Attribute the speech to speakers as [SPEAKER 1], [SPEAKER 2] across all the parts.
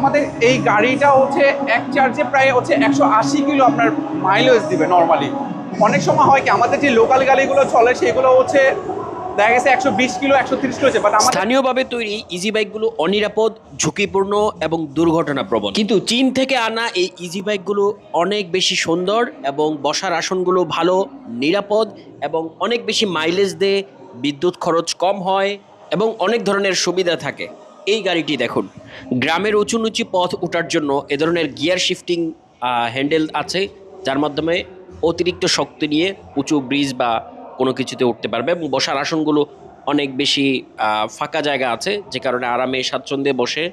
[SPEAKER 1] আমাদের এই গাড়িটা হচ্ছে এক চার্জে প্রায় হচ্ছে 180 কিলো আপনার মাইলেজ দিবে নর্মালি। অনেক সময় হয় কি আমাদের যে লোকাল গাড়িগুলো চলে সেগুলো হচ্ছে দেখা গেছে 120 কিলো 130 কিলো, বাট আমাদের
[SPEAKER 2] স্থানীয়ভাবে তৈরি ইজি বাইকগুলো অনিরাপদ, ঝুঁকিপূর্ণ এবং দুর্ঘটনাপ্রবণ, কিন্তু চীন থেকে আনা এই ইজি বাইকগুলো অনেক বেশি সুন্দর এবং বসার আসনগুলো ভালো, নিরাপদ এবং অনেক বেশি মাইলেজ দেয়, বিদ্যুৎ খরচ কম হয় এবং অনেক ধরনের সুবিধা থাকে। এই গাড়িটি দেখুন, গ্রামের উঁচু নিচু পথ ওঠার জন্য এ ধরনের গিয়ার শিফটিং হ্যান্ডেল আছে, যার মাধ্যমে অতিরিক্ত শক্তি নিয়ে উঁচু ব্রিজ বা কোনো কিছুতে উঠতে পারবে এবং বসার আসনগুলো অনেক বেশি ফাঁকা জায়গা আছে, যে কারণে আরামে স্বাচ্ছন্দ্যে বসে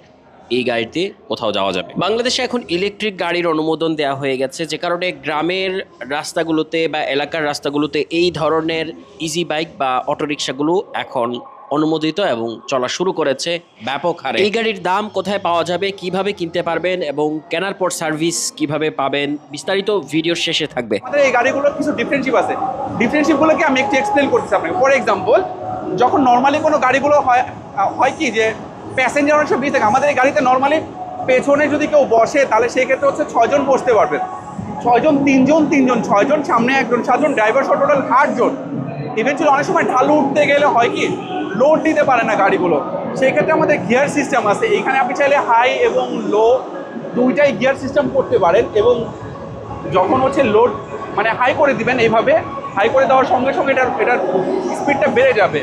[SPEAKER 2] এই গাড়িতে কোথাও যাওয়া যাবে। বাংলাদেশে এখন ইলেকট্রিক গাড়ির অনুমোদন দেওয়া হয়ে গেছে, যে কারণে গ্রামের রাস্তাগুলোতে বা এলাকার রাস্তাগুলোতে এই ধরনের ইজি বাইক বা অটোরিকশাগুলো এখন অনুমোদিত এবং চলা শুরু করেছে ব্যাপক হারে। এই গাড়ির দাম কোথায় পাওয়া যাবে, কিভাবে কিনতে পারবেন এবং কেনার পর সার্ভিস কিভাবে পাবেন, বিস্তারিত ভিডিওর শেষে থাকবে।
[SPEAKER 1] আমাদের এই গাড়িগুলোর কিছু ডিফারেন্সিপ আছে, ডিফারেন্সিপগুলোকে আমি একটু এক্সপ্লেন করতেছি আপনাকে। ফর এক্সাম্পল, যখন নর্মালি কোনো গাড়িগুলো হয় হয় কি যে প্যাসেঞ্জার অনেক সব বেশি থাকে, আমাদের এই গাড়িতে নর্মালি পেছনে যদি কেউ বসে তাহলে সেক্ষেত্রে হচ্ছে 6 জন বসতে পারবেন। 6 জন, 3 জন 3 জন, 6 জন, সামনে 1 জন, 7 জন, ড্রাইভার সহ টোটাল 8 জন। ইভেনচুয়ালি অনেক সময় ঢালু উঠতে গেলে হয় কি লোড দিতে পারে না গাড়িগুলো, সেই ক্ষেত্রে আমাদের গিয়ার সিস্টেম আছে। এইখানে আপনি চাইলে হাই এবং লো দুইটাই গিয়ার সিস্টেম করতে পারেন, এবং যখন হচ্ছে লোড মানে হাই করে দিবেন, এইভাবে হাই করে দেওয়ার সঙ্গে সঙ্গে এটার স্পিডটা বেড়ে যাবে।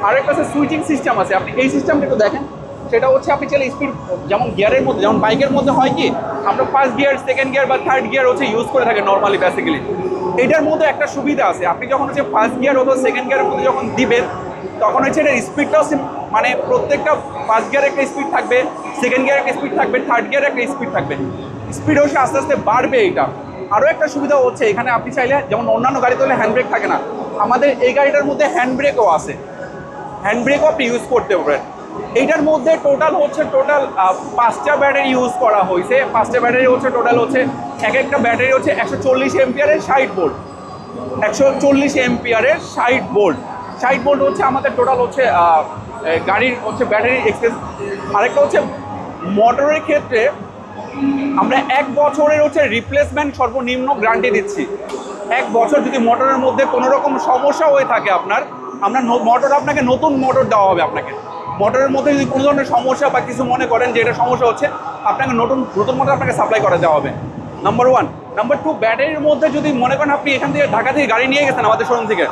[SPEAKER 1] আর একটা হচ্ছে সুইচিং সিস্টেম আছে, আপনি এই সিস্টেমটা একটু দেখেন। সেটা হচ্ছে আপনি চাইলে স্পিড যেমন গিয়ারের মধ্যে, যেমন বাইকের মধ্যে হয় কি আমরা ফার্স্ট গিয়ার, সেকেন্ড গিয়ার বা থার্ড গিয়ার হচ্ছে ইউজ করে থাকি নর্মালি বেসিক্যালি। এটার মধ্যে একটা সুবিধা আছে, আপনি যখন হচ্ছে ফার্স্ট গিয়ার অথবা সেকেন্ড গিয়ারের মধ্যে যখন দিবেন তখন হচ্ছে এটার স্পিডটাও মানে প্রত্যেকটা ফার্স্ট গিয়ারে একটা স্পিড থাকবে, সেকেন্ড গিয়ারে একটা স্পিড থাকবে, থার্ড গিয়ারে একটা স্পিড থাকবে, স্পিড হচ্ছে আস্তে আস্তে বাড়বে। এইটা আরও একটা সুবিধা হচ্ছে, এখানে আপনি চাইলে যেমন অন্যান্য গাড়িতে হলে হ্যান্ড ব্রেক থাকে না, আমাদের এই গাড়িটার মধ্যে হ্যান্ড ব্রেকও আছে, হ্যান্ড ব্রেকও আপনি ইউজ করতে পারেন। এইটার মধ্যে টোটাল 5টা ব্যাটারি ইউজ করা হয়েছে। 5টা ব্যাটারি হচ্ছে টোটাল হচ্ছে এক একটা ব্যাটারি হচ্ছে 140 এম্পিয়ারের 60 ভোল্ট, 140 এম্পিয়ারের 60 ভোল্ট। 60 ভোল্ট হচ্ছে আমাদের টোটাল হচ্ছে গাড়ির হচ্ছে ব্যাটারি এক্সেস। আরেকটা হচ্ছে মোটরের ক্ষেত্রে আমরা 1 বছরের হচ্ছে রিপ্লেসমেন্ট সর্বনিম্ন গ্যারান্টি দিচ্ছি। 1 বছর যদি মোটরের মধ্যে কোনো রকম সমস্যা হয়ে থাকে আপনার, আমরা মোটর আপনাকে নতুন মোটর দেওয়া হবে। আপনাকে মোটরের মধ্যে যদি কোনো ধরনের সমস্যা বা কিছু মনে করেন যে এটা সমস্যা হচ্ছে, আপনাকে নতুন মোটর আপনাকে সাপ্লাই করে দেওয়া হবে, নাম্বার 1। নাম্বার 2, ব্যাটারির মধ্যে যদি মনে করেন আপনি এখান থেকে ঢাকা থেকে গাড়ি নিয়ে গেছেন আমাদের শোরুম থেকে,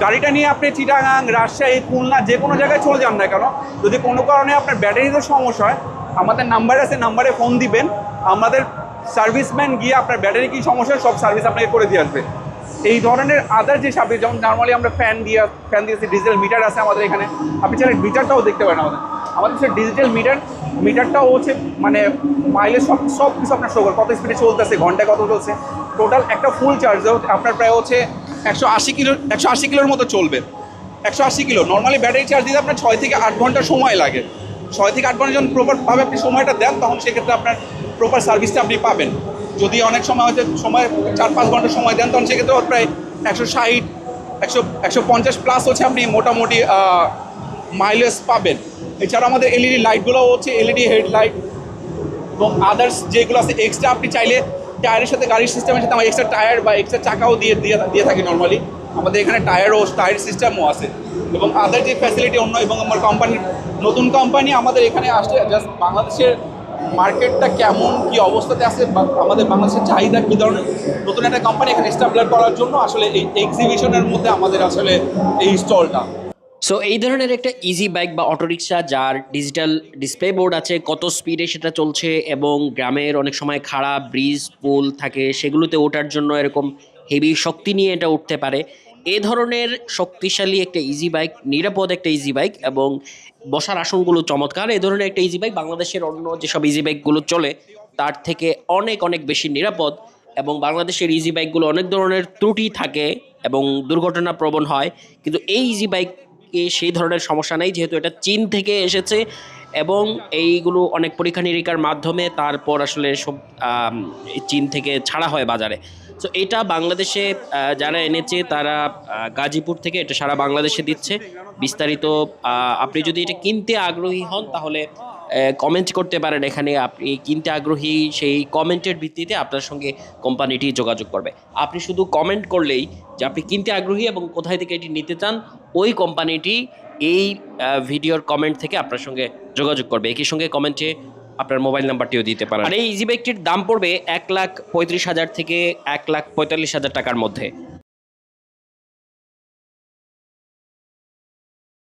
[SPEAKER 1] গাড়িটা নিয়ে আপনি চিটাগাং, রাজশাহী, খুলনা যে কোনো জায়গায় চলে যান না কেন, যদি কোনো কারণে আপনার ব্যাটারিতে সমস্যা হয়, আমাদের নাম্বার আছে, নাম্বারে ফোন দিবেন, আমাদের সার্ভিসম্যান গিয়ে আপনার ব্যাটারি কী সমস্যা সব সার্ভিস আপনাকে করে দিয়ে আসবে। এই ধরনের আদার যে সার্ভিস, যেমন নর্মালি আমরা ফ্যান দিয়েছি, ডিজিটাল মিটার আছে আমাদের এখানে, আপনি চাইলে মিটারটাও দেখতে পারেন। আমাদের সে ডিজিটাল মিটারটাও হচ্ছে মানে মাইলেজ সব কিছু আপনার শো করে, কত স্পিডে চলতেছে, ঘন্টায় কত চলছে, টোটাল একটা ফুল চার্জ আপনার প্রায় হচ্ছে 180 কিলোর মতো চলবে। 180 কিলো নর্মালি ব্যাটারি চার্জ দিতে আপনার 6 থেকে 8 ঘন্টা সময় লাগে। 6 থেকে 8 ঘন্টা যখন প্রপারভাবে আপনি সময়টা দেন, তখন সেক্ষেত্রে আপনার প্রপার সার্ভিসটা আপনি পাবেন। যদি অনেক সময় হচ্ছে 4-5 ঘন্টা সময় দেন, তখন সেক্ষেত্রে প্রায় 160, 150 প্লাস হচ্ছে আপনি মোটামুটি মাইলেজ পাবেন। এছাড়া আমাদের এলইডি লাইটগুলো হচ্ছে এলইডি হেডলাইট এবং আদার্স যেগুলো আছে এক্সট্রা, আপনি চাইলে টায়ারের সাথে গাড়ির সিস্টেমের সাথে আমরা এক্সট্রা টায়ার বা এক্সট্রা চাকাও দিয়ে থাকি নর্মালি। আমাদের এখানে টায়ার সিস্টেমও আছে এবং আদার যে ফ্যাসিলিটি অন্য, এবং আমার নতুন কোম্পানি আমাদের এখানে আসলে জাস্ট বাংলাদেশের মার্কেটটা কেমন কী অবস্থাতে আছে, আমাদের বাংলাদেশের চাহিদা কী ধরনের, নতুন একটা কোম্পানি এখানে এস্টাবলিশ করার জন্য আসলে এই এক্সিবিশনের মধ্যে আমাদের আসলে এই স্টলটা।
[SPEAKER 2] সো এই ধরনের একটা ইজি বাইক বা অটোরিকশা যার ডিজিটাল ডিসপ্লে বোর্ড আছে, কত স্পিডে সেটা চলছে এবং গ্রামের অনেক সময় খাড়া ব্রিজ পুল থাকে, সেগুলোতে ওঠার জন্য এরকম হেভি শক্তি নিয়ে এটা উঠতে পারে। এ ধরনের শক্তিশালী একটা ইজি বাইক, নিরাপদ একটা ইজি বাইক এবং বসার আসনগুলো চমৎকার, এ ধরনের একটা ইজি বাইক বাংলাদেশের অন্য যেসব ইজি বাইকগুলো চলে তার থেকে অনেক অনেক বেশি নিরাপদ। এবং বাংলাদেশের ইজি বাইকগুলো অনেক ধরনের ত্রুটি থাকে এবং দুর্ঘটনা প্রবণ হয়, কিন্তু এই ইজি বাইক সেই ধরনের সমস্যা নেই, যেহেতু এটা চীন থেকে এসেছে এবং এইগুলো অনেক পরীক্ষা নিরীক্ষার মাধ্যমে তারপর আসলে সব চীন থেকে ছাড়া হয় বাজারে। তো এটা বাংলাদেশে যারা এনেছে তারা গাজীপুর থেকে এটা সারা বাংলাদেশে দিচ্ছে। বিস্তারিত আপনি যদি এটা কিনতে আগ্রহী হন তাহলে কমেন্ট করতে পারেন এখানে। আপনি কিনতে আগ্রহী, সেই কমেন্টের ভিত্তিতে আপনার সঙ্গে কোম্পানিটি যোগাযোগ করবে। আপনি শুধু কমেন্ট করলেই যে আপনি কিনতে আগ্রহী এবং কোথায় থেকে এটি নিতে চান, ওই কোম্পানিটি এই ভিডিওর কমেন্ট থেকে আপনার সঙ্গে যোগাযোগ করবে। একই সঙ্গে কমেন্টে আপনার মোবাইল নাম্বারটিও দিতে পারেন। আর এই ইজি বাইকটির দাম পড়বে 1,35,000 থেকে 1,45,000 টাকার মধ্যে।